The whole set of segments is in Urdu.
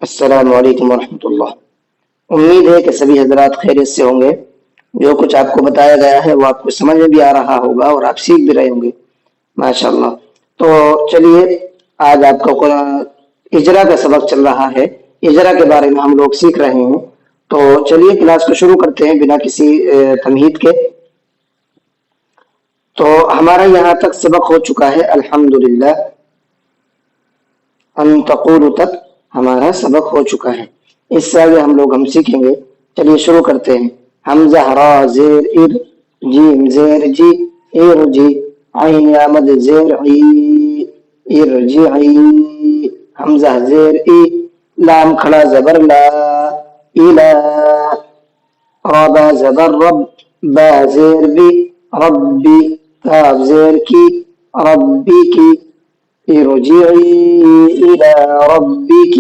السلام علیکم ورحمۃ اللہ۔ امید ہے کہ سبھی حضرات خیریت سے ہوں گے۔ جو کچھ آپ کو بتایا گیا ہے وہ آپ کو سمجھ میں بھی آ رہا ہوگا اور آپ سیکھ بھی رہے ہوں گے ماشاء اللہ۔ تو چلیے، آج آپ کا قرآن اجرا کا سبق چل رہا ہے۔ اجرا کے بارے میں ہم لوگ سیکھ رہے ہیں، تو چلیے کلاس کو شروع کرتے ہیں بنا کسی تمہید کے۔ تو ہمارا یہاں تک سبق ہو چکا ہے الحمدللہ، ان تقول تک ہمارا سبق ہو چکا ہے۔ اس سے آگے ہم سیکھیں گے۔ چلیے شروع کرتے ہیں۔ حمزہ را زیر ار، جیم زیر جی، ار جی، عین یا مد زیر عی، ارجعی، حمزہ زیر ای، لام کھڑا زبر لا، الا، ربا زبر رب، با زیر بی، ربی، کاف زیر کی، ربی کی، ارجعی إلى ربك،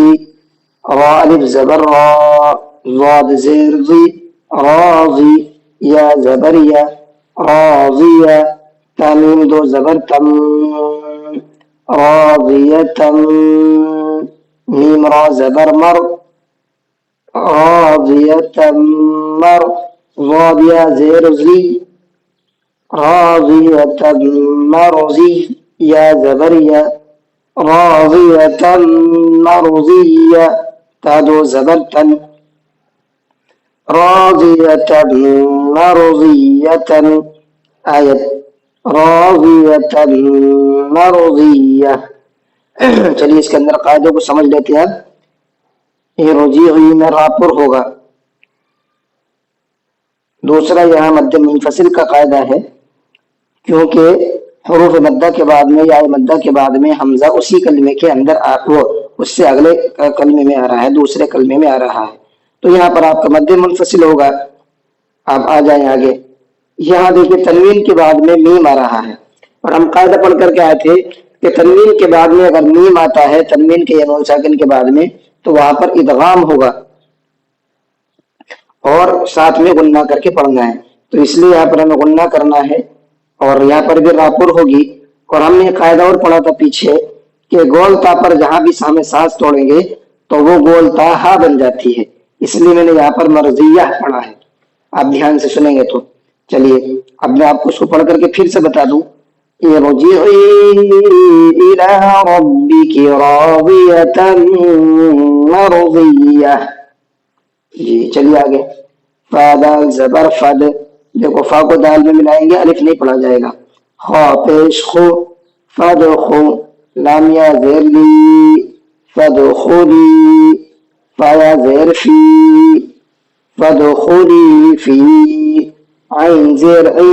را ألف زبر را، ضاد زير ضي، راضي، يا زبر يا، راضية، تميم دو زبر تم، راضية، ميم را زبر مر، راضية مر، ضاد يا زير زي، راضية مرضي، يا زبر يا، راضية مرضية، تادو زبرتن، راضية مرضية، آية راضية مرضية۔ چلیے اس کے اندر قاعدوں کو سمجھ لیتے ہیں۔ یہ رجی ہوئی میں راپور ہوگا۔ دوسرا یہاں مد منفصل کا قاعدہ ہے، کیونکہ حروف مدہ کے بعد میں یا مدہ کے بعد میں حمزہ اسی کلمے کے اندر وہ اس سے اگلے کلمے میں آ رہا ہے، دوسرے کلمے میں آ رہا ہے، تو یہاں پر آپ کا مد منفصل ہوگا۔ آپ آ جائیں آگے، یہاں دیکھیے تنوین کے بعد میں میم آ رہا ہے، اور ہم قاعدہ پڑھ کر کے آئے تھے کہ تنوین کے بعد میں اگر میم آتا ہے، تنوین کے یا نون ساکن کے بعد میں، تو وہاں پر ادغام ہوگا اور ساتھ میں غنہ کر کے پڑھنا ہے۔ تو اس لیے یہاں پر ہمیں غنہ کرنا ہے، اور یہاں پر بھی راپور ہوگی۔ اور ہم نے قاعدہ اور پڑھا تھا پیچھے کہ گول تا پر جہاں بھی ہمیں سانس توڑیں گے تو وہ گول تا ہا بن جاتی ہے، اس لیے میں نے یہاں پر مرضیہ پڑھا ہے۔ آپ دھیان سے سنیں گے تو چلیے اب میں آپ کو اس کو پڑھ کر کے پھر سے بتا دوں۔ ارجعی الی ربک راضیۃ مرضیہ۔ جی چلیے آگے۔ فا دال زبر فد، دیکھو فا کو دال میں ملائیں گے، الف نہیں پڑھا جائے گا۔ خا پیش خو، فد خو، لامیا زیر لی، فد خولی، فایا زیر فی، فد خولی فی، عین زیر عی،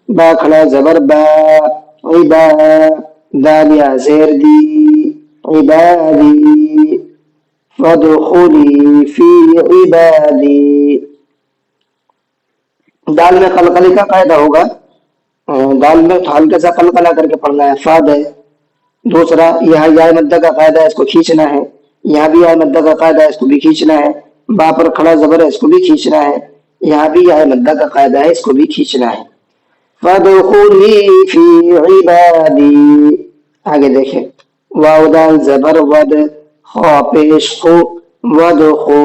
با کھڑا زبر با، عبا، دالیا زیر دی، عبادی، فادخلی فی عبادی۔ دال میں قلقلے کا قاعدہ ہوگا، دال میں ہلکا سا قلقلہ کر کے پڑھنا ہے، فاد ہے۔ دوسرا یہاں یا مدہ کا قاعدہ ہے، اس کو کھینچنا ہے، یہاں بھی یا مدہ کا قاعدہ ہے، اس کو بھی کھینچنا ہے، با پر کھڑا زبر ہے، اس کو بھی کھینچنا ہے، یہاں بھی یا مدہ کا قاعدہ ہے، اس کو بھی کھینچنا ہے۔ فادخلی فی عبادی۔ آگے دیکھیں، واو دال زبر ود، خا پیش خو، ود خو،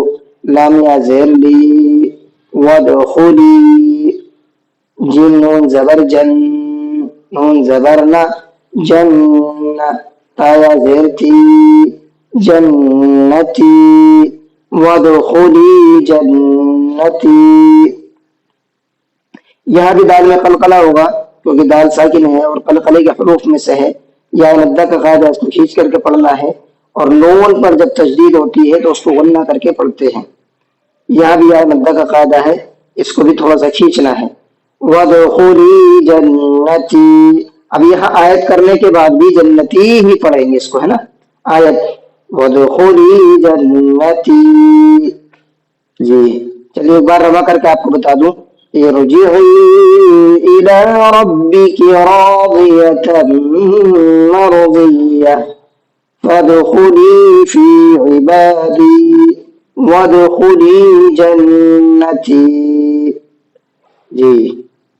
لامیا زیر لی، ود خولی، جیم نون زبر جن، نون زبر نہ، جن، تایا زیر تی، جنتی، ود خولی جنتی۔ یہاں بھی دال میں قلقلہ ہوگا کیونکہ دال ساکن ہے اور قلقلے کے حروف میں سے ہے۔ یا مدہ کا قاعدہ اس کو کھینچ کر کے پڑھنا ہے، اور نون پر جب تشدید ہوتی ہے تو اس کو غنہ کر کے پڑھتے ہیں۔ یہاں بھی یا مدہ کا قاعدہ ہے، اس کو بھی تھوڑا سا کھینچنا ہے۔ وَادْخُلِي جنتی۔ اب یہاں آیت کرنے کے بعد بھی جنتی ہی پڑھیں گے اس کو، ہے نا، آیت وَادْخُلِي جنتی۔ جی چلیے ایک بار روا کر کے آپ کو بتا دوں۔ ارجعی الی ربک راضیۃ مرضیہ، فادخلی فی عبادی، وادخلی جنتی۔ جی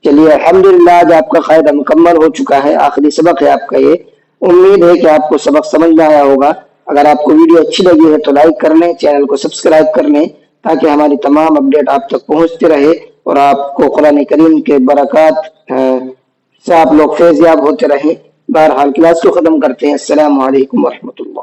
چلیے الحمدللہ آج آپ کا قاعدہ مکمل ہو چکا ہے، آخری سبق ہے آپ کا یہ۔ امید ہے کہ آپ کو سبق سمجھ میں آیا ہوگا۔ اگر آپ کو ویڈیو اچھی لگی ہے تو لائک کر لیں، چینل کو سبسکرائب کر لیں تاکہ ہماری تمام اپڈیٹ آپ تک پہنچتے رہے اور آپ کو قرآن کریم کے برکات سے آپ لوگ فیض یاب ہوتے رہیں۔ بہرحال کلاس کو ختم کرتے ہیں۔ السلام علیکم ورحمۃ اللہ۔